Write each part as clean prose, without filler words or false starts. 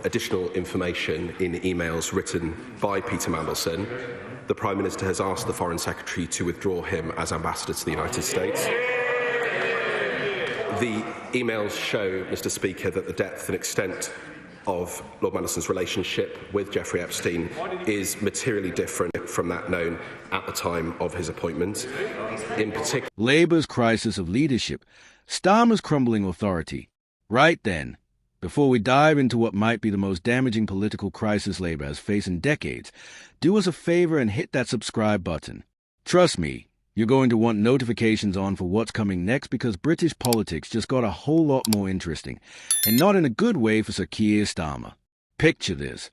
additional information in emails written by Peter Mandelson, the Prime Minister has asked the Foreign Secretary to withdraw him as ambassador to the United States. The emails show, Mr. Speaker, that the depth and extent of Lord Mandelson's relationship with Jeffrey Epstein is materially different from that known at the time of his appointment. In particular, Labour's crisis of leadership, Starmer's crumbling authority. Right then, before we dive into what might be the most damaging political crisis Labour has faced in decades, do us a favour and hit that subscribe button. Trust me, you're going to want notifications on for what's coming next, because British politics just got a whole lot more interesting, and not in a good way for Sir Keir Starmer. Picture this.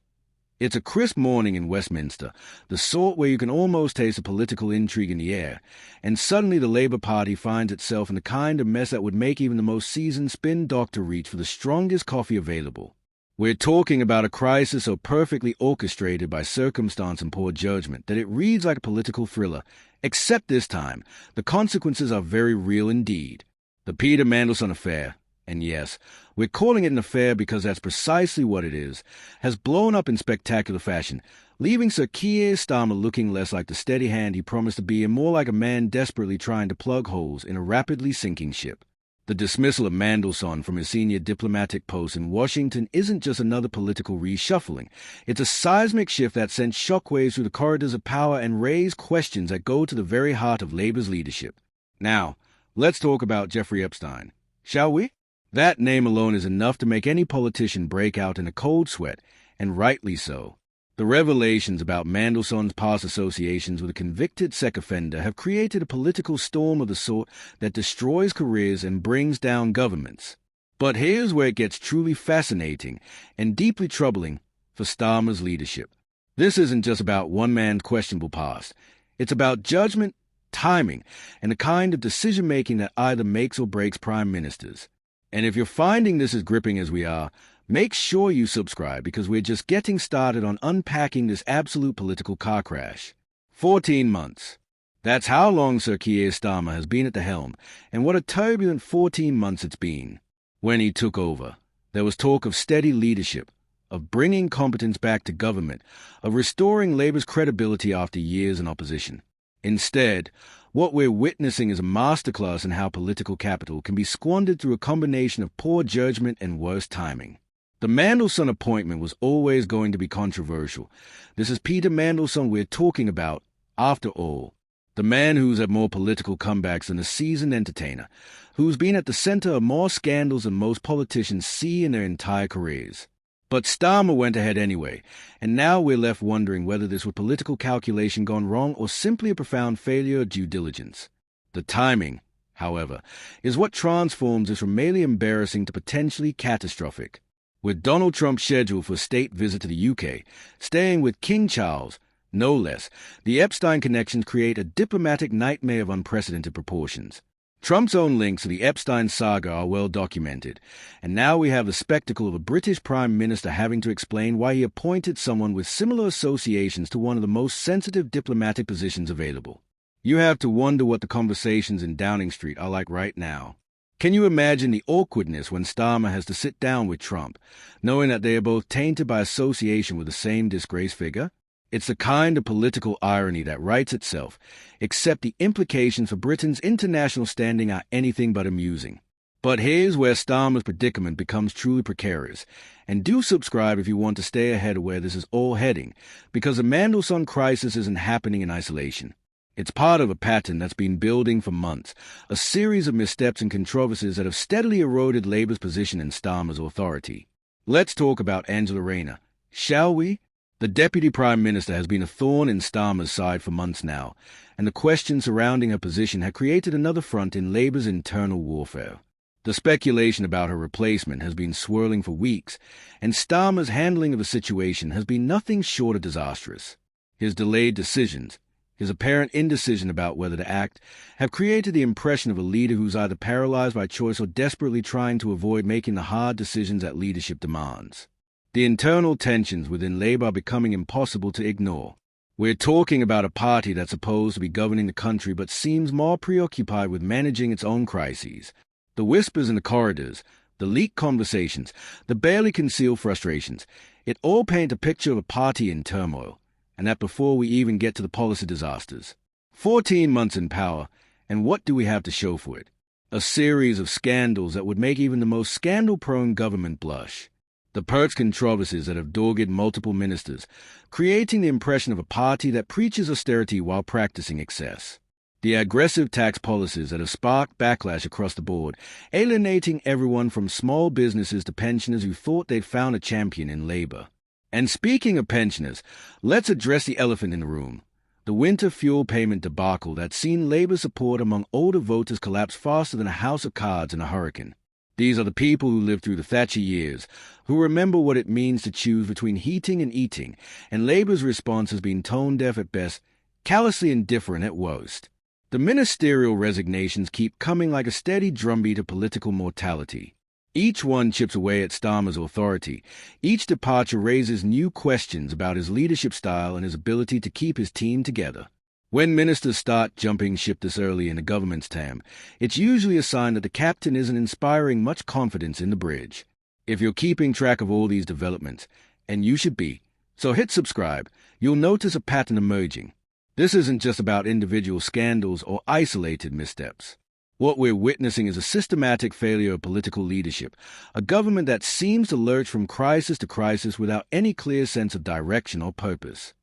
It's a crisp morning in Westminster, the sort where you can almost taste a political intrigue in the air, and suddenly the Labour Party finds itself in the kind of mess that would make even the most seasoned spin doctor reach for the strongest coffee available. We're talking about a crisis so perfectly orchestrated by circumstance and poor judgment that it reads like a political thriller, except this time, the consequences are very real indeed. The Peter Mandelson affair, and yes, we're calling it an affair because that's precisely what it is, has blown up in spectacular fashion, leaving Sir Keir Starmer looking less like the steady hand he promised to be and more like a man desperately trying to plug holes in a rapidly sinking ship. The dismissal of Mandelson from his senior diplomatic post in Washington isn't just another political reshuffling. It's a seismic shift that sent shockwaves through the corridors of power and raised questions that go to the very heart of Labour's leadership. Now, let's talk about Jeffrey Epstein, shall we? That name alone is enough to make any politician break out in a cold sweat, and rightly so. The revelations about Mandelson's past associations with a convicted sex offender have created a political storm of the sort that destroys careers and brings down governments. But here's where it gets truly fascinating and deeply troubling for Starmer's leadership. This isn't just about one man's questionable past. It's about judgment, timing, and the kind of decision-making that either makes or breaks prime ministers. And if you're finding this as gripping as we are, make sure you subscribe, because we're just getting started on unpacking this absolute political car crash. 14 months. That's how long Sir Keir Starmer has been at the helm, and what a turbulent 14 months it's been. When he took over, there was talk of steady leadership, of bringing competence back to government, of restoring Labour's credibility after years in opposition. Instead, what we're witnessing is a masterclass in how political capital can be squandered through a combination of poor judgment and worse timing. The Mandelson appointment was always going to be controversial. This is Peter Mandelson we're talking about, after all. The man who's had more political comebacks than a seasoned entertainer, who's been at the center of more scandals than most politicians see in their entire careers. But Starmer went ahead anyway, and now we're left wondering whether this was political calculation gone wrong or simply a profound failure of due diligence. The timing, however, is what transforms this from merely embarrassing to potentially catastrophic. With Donald Trump scheduled for a state visit to the UK, staying with King Charles, no less, the Epstein connections create a diplomatic nightmare of unprecedented proportions. Trump's own links to the Epstein saga are well documented, and now we have the spectacle of a British Prime Minister having to explain why he appointed someone with similar associations to one of the most sensitive diplomatic positions available. You have to wonder what the conversations in Downing Street are like right now. Can you imagine the awkwardness when Starmer has to sit down with Trump, knowing that they are both tainted by association with the same disgraced figure? It's the kind of political irony that writes itself, except the implications for Britain's international standing are anything but amusing. But here's where Starmer's predicament becomes truly precarious, and do subscribe if you want to stay ahead of where this is all heading, because the Mandelson crisis isn't happening in isolation. It's part of a pattern that's been building for months, a series of missteps and controversies that have steadily eroded Labour's position in Starmer's authority. Let's talk about Angela Rayner, shall we? The Deputy Prime Minister has been a thorn in Starmer's side for months now, and the questions surrounding her position have created another front in Labour's internal warfare. The speculation about her replacement has been swirling for weeks, and Starmer's handling of the situation has been nothing short of disastrous. His delayed decisions, his apparent indecision about whether to act, have created the impression of a leader who's either paralyzed by choice or desperately trying to avoid making the hard decisions that leadership demands. The internal tensions within Labour are becoming impossible to ignore. We're talking about a party that's supposed to be governing the country but seems more preoccupied with managing its own crises. The whispers in the corridors, The leaked conversations, the barely concealed frustrations, it all paint a picture of a party in turmoil, and that before we even get to the policy disasters. 14 months in power, and what do we have to show for it? A series of scandals that would make even the most scandal-prone government blush. The perch controversies that have dogged multiple ministers, creating the impression of a party that preaches austerity while practicing excess. The aggressive tax policies that have sparked backlash across the board, alienating everyone from small businesses to pensioners who thought they'd found a champion in Labour. And speaking of pensioners, let's address the elephant in the room. The winter fuel payment debacle that's seen Labour support among older voters collapse faster than a house of cards in a hurricane. These are the people who lived through the Thatcher years, who remember what it means to choose between heating and eating, and Labour's response has been tone-deaf at best, callously indifferent at worst. The ministerial resignations keep coming like a steady drumbeat of political mortality. Each one chips away at Starmer's authority. Each departure raises new questions about his leadership style and his ability to keep his team together. When ministers start jumping ship this early in the government's term, it's usually a sign that the captain isn't inspiring much confidence in the bridge. If you're keeping track of all these developments, and you should be, so hit subscribe, you'll notice a pattern emerging. This isn't just about individual scandals or isolated missteps. What we're witnessing is a systematic failure of political leadership, a government that seems to lurch from crisis to crisis without any clear sense of direction or purpose.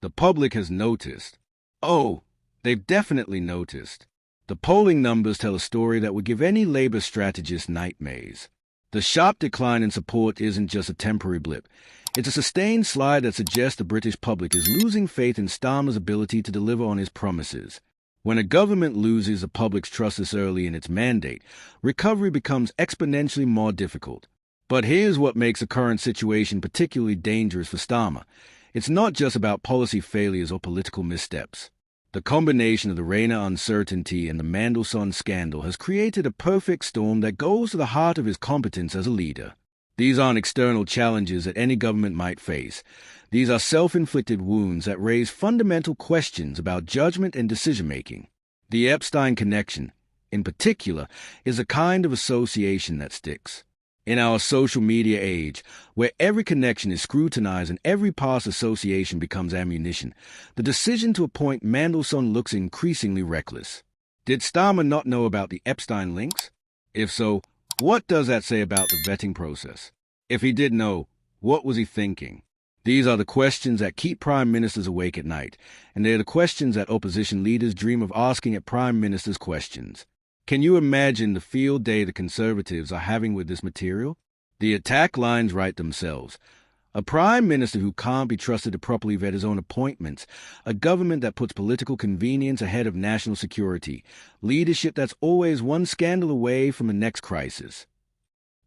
The public has noticed. Oh, they've definitely noticed. The polling numbers tell a story that would give any Labour strategist nightmares. The sharp decline in support isn't just a temporary blip. It's a sustained slide that suggests the British public is losing faith in Starmer's ability to deliver on his promises. When a government loses the public's trust this early in its mandate, recovery becomes exponentially more difficult. But here's what makes the current situation particularly dangerous for Starmer. It's not just about policy failures or political missteps. The combination of the Rayner uncertainty and the Mandelson scandal has created a perfect storm that goes to the heart of his competence as a leader. These aren't external challenges that any government might face. These are self-inflicted wounds that raise fundamental questions about judgment and decision-making. The Epstein connection, in particular, is a kind of association that sticks. In our social media age, where every connection is scrutinized and every past association becomes ammunition, the decision to appoint Mandelson looks increasingly reckless. Did Starmer not know about the Epstein links? If so, what does that say about the vetting process? If he did know, what was he thinking? These are the questions that keep prime ministers awake at night, and they're the questions that opposition leaders dream of asking at prime ministers' questions. Can you imagine the field day the Conservatives are having with this material? The attack lines write themselves. A prime minister who can't be trusted to properly vet his own appointments, a government that puts political convenience ahead of national security, leadership that's always one scandal away from the next crisis.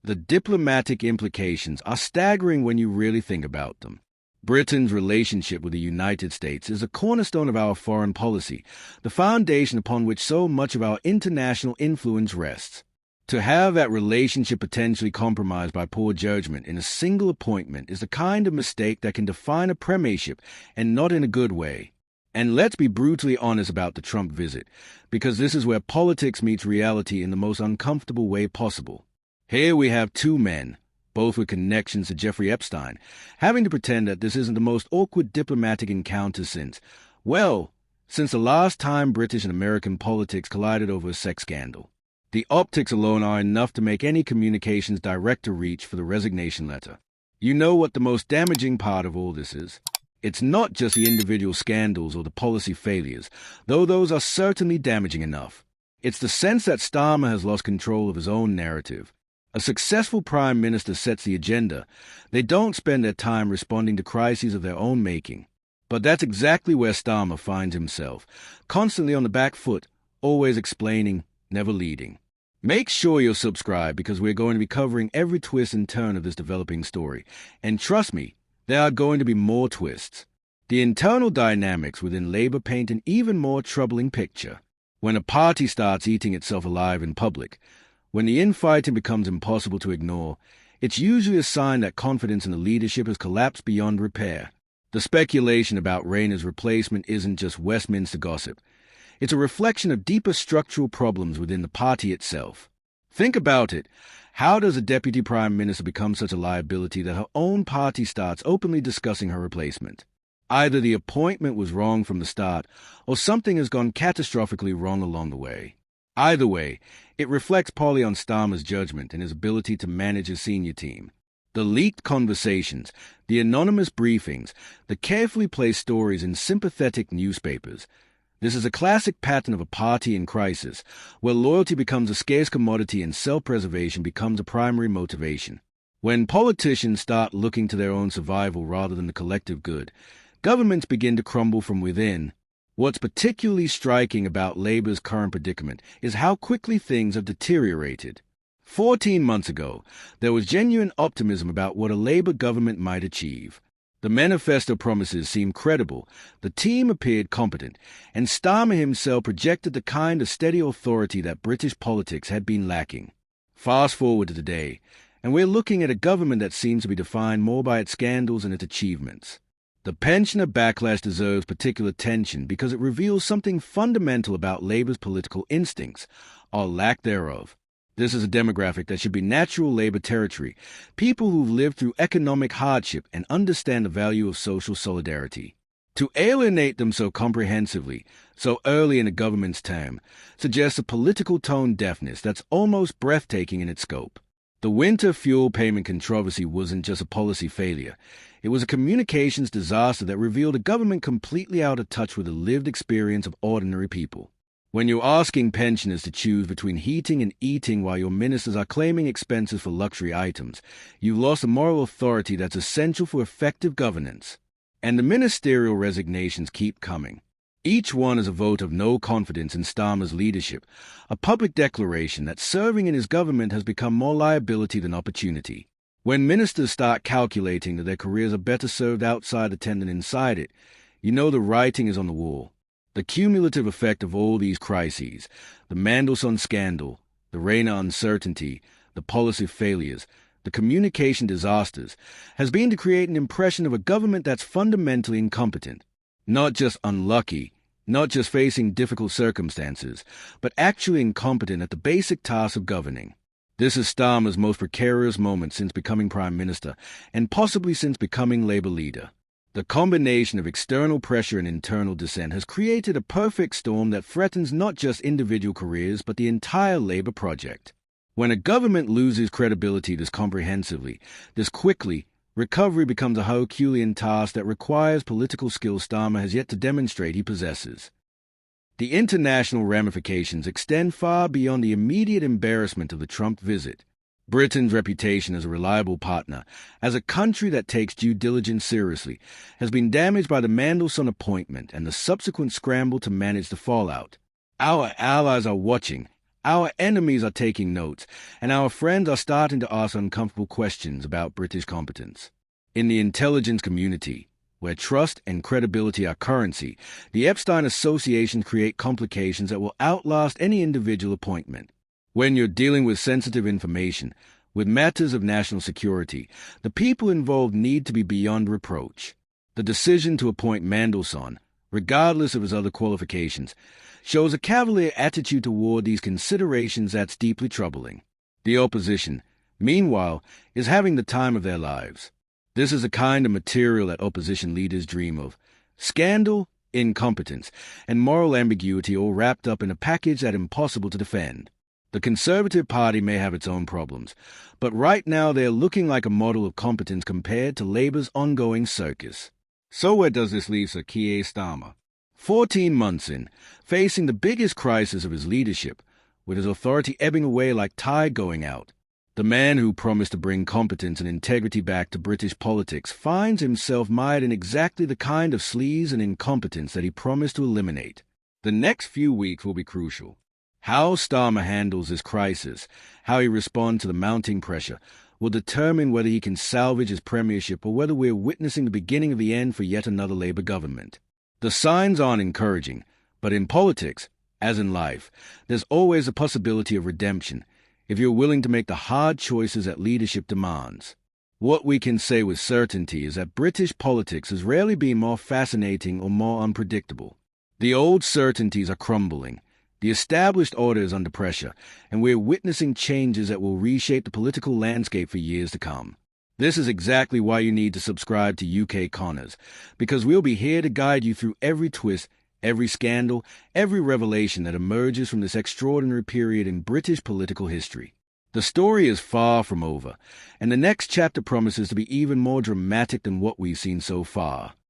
The diplomatic implications are staggering when you really think about them. Britain's relationship with the United States is a cornerstone of our foreign policy, the foundation upon which so much of our international influence rests. To have that relationship potentially compromised by poor judgment in a single appointment is the kind of mistake that can define a premiership, and not in a good way. And let's be brutally honest about the Trump visit, because this is where politics meets reality in the most uncomfortable way possible. Here we have two men, both with connections to Jeffrey Epstein, having to pretend that this isn't the most awkward diplomatic encounter since the last time British and American politics collided over a sex scandal. The optics alone are enough to make any communications director reach for the resignation letter. You know what the most damaging part of all this is? It's not just the individual scandals or the policy failures, though those are certainly damaging enough. It's the sense that Starmer has lost control of his own narrative. A successful prime minister sets the agenda. They don't spend their time responding to crises of their own making. But that's exactly where Starmer finds himself, constantly on the back foot, always explaining, never leading. Make sure you're subscribed because we're going to be covering every twist and turn of this developing story. And trust me, there are going to be more twists. The internal dynamics within Labour paint an even more troubling picture. When a party starts eating itself alive in public, when the infighting becomes impossible to ignore, it's usually a sign that confidence in the leadership has collapsed beyond repair. The speculation about Rayner's replacement isn't just Westminster gossip. It's a reflection of deeper structural problems within the party itself. Think about it. How does a deputy prime minister become such a liability that her own party starts openly discussing her replacement? Either the appointment was wrong from the start, or something has gone catastrophically wrong along the way. Either way, it reflects poorly on Starmer's judgment and his ability to manage his senior team. The leaked conversations, the anonymous briefings, the carefully placed stories in sympathetic newspapers. This is a classic pattern of a party in crisis, where loyalty becomes a scarce commodity and self-preservation becomes a primary motivation. When politicians start looking to their own survival rather than the collective good, governments begin to crumble from within. What's particularly striking about Labour's current predicament is how quickly things have deteriorated. 14 months ago, there was genuine optimism about what a Labour government might achieve. The manifesto promises seemed credible, the team appeared competent, and Starmer himself projected the kind of steady authority that British politics had been lacking. Fast forward to today, and we're looking at a government that seems to be defined more by its scandals and its achievements. The pensioner backlash deserves particular attention because it reveals something fundamental about Labour's political instincts, or lack thereof. This is a demographic that should be natural Labour territory, people who've lived through economic hardship and understand the value of social solidarity. To alienate them so comprehensively, so early in a government's term, suggests a political tone deafness that's almost breathtaking in its scope. The winter fuel payment controversy wasn't just a policy failure. It was a communications disaster that revealed a government completely out of touch with the lived experience of ordinary people. When you're asking pensioners to choose between heating and eating while your ministers are claiming expenses for luxury items, you've lost a moral authority that's essential for effective governance. And the ministerial resignations keep coming. Each one is a vote of no confidence in Starmer's leadership, a public declaration that serving in his government has become more liability than opportunity. When ministers start calculating that their careers are better served outside the tent than inside it, you know the writing is on the wall. The cumulative effect of all these crises, the Mandelson scandal, the Rayner uncertainty, the policy failures, the communication disasters, has been to create an impression of a government that's fundamentally incompetent. Not just unlucky, not just facing difficult circumstances, but actually incompetent at the basic task of governing. This is Starmer's most precarious moment since becoming Prime Minister, and possibly since becoming Labour leader. The combination of external pressure and internal dissent has created a perfect storm that threatens not just individual careers but the entire Labour project. When a government loses credibility this comprehensively, this quickly, recovery becomes a Herculean task that requires political skills Starmer has yet to demonstrate he possesses. The international ramifications extend far beyond the immediate embarrassment of the Trump visit. Britain's reputation as a reliable partner, as a country that takes due diligence seriously, has been damaged by the Mandelson appointment and the subsequent scramble to manage the fallout. Our allies are watching, our enemies are taking notes, and our friends are starting to ask uncomfortable questions about British competence. In the intelligence community, where trust and credibility are currency, the Epstein associations create complications that will outlast any individual appointment. When you're dealing with sensitive information, with matters of national security, the people involved need to be beyond reproach. The decision to appoint Mandelson, regardless of his other qualifications, shows a cavalier attitude toward these considerations that's deeply troubling. The opposition, meanwhile, is having the time of their lives. This is the kind of material that opposition leaders dream of. Scandal, incompetence, and moral ambiguity all wrapped up in a package that's impossible to defend. The Conservative Party may have its own problems, but right now they're looking like a model of competence compared to Labour's ongoing circus. So where does this leave Sir Keir Starmer? 14 months in, facing the biggest crisis of his leadership, with his authority ebbing away like tide going out, the man who promised to bring competence and integrity back to British politics finds himself mired in exactly the kind of sleaze and incompetence that he promised to eliminate. The next few weeks will be crucial. How Starmer handles this crisis, how he responds to the mounting pressure, will determine whether he can salvage his premiership or whether we're witnessing the beginning of the end for yet another Labour government. The signs aren't encouraging, but in politics, as in life, there's always a possibility of redemption if you're willing to make the hard choices that leadership demands. What we can say with certainty is that British politics has rarely been more fascinating or more unpredictable. The old certainties are crumbling. The established order is under pressure, and we're witnessing changes that will reshape the political landscape for years to come. This is exactly why you need to subscribe to UK Connors, because we'll be here to guide you through every twist, every scandal, every revelation that emerges from this extraordinary period in British political history. The story is far from over, and the next chapter promises to be even more dramatic than what we've seen so far.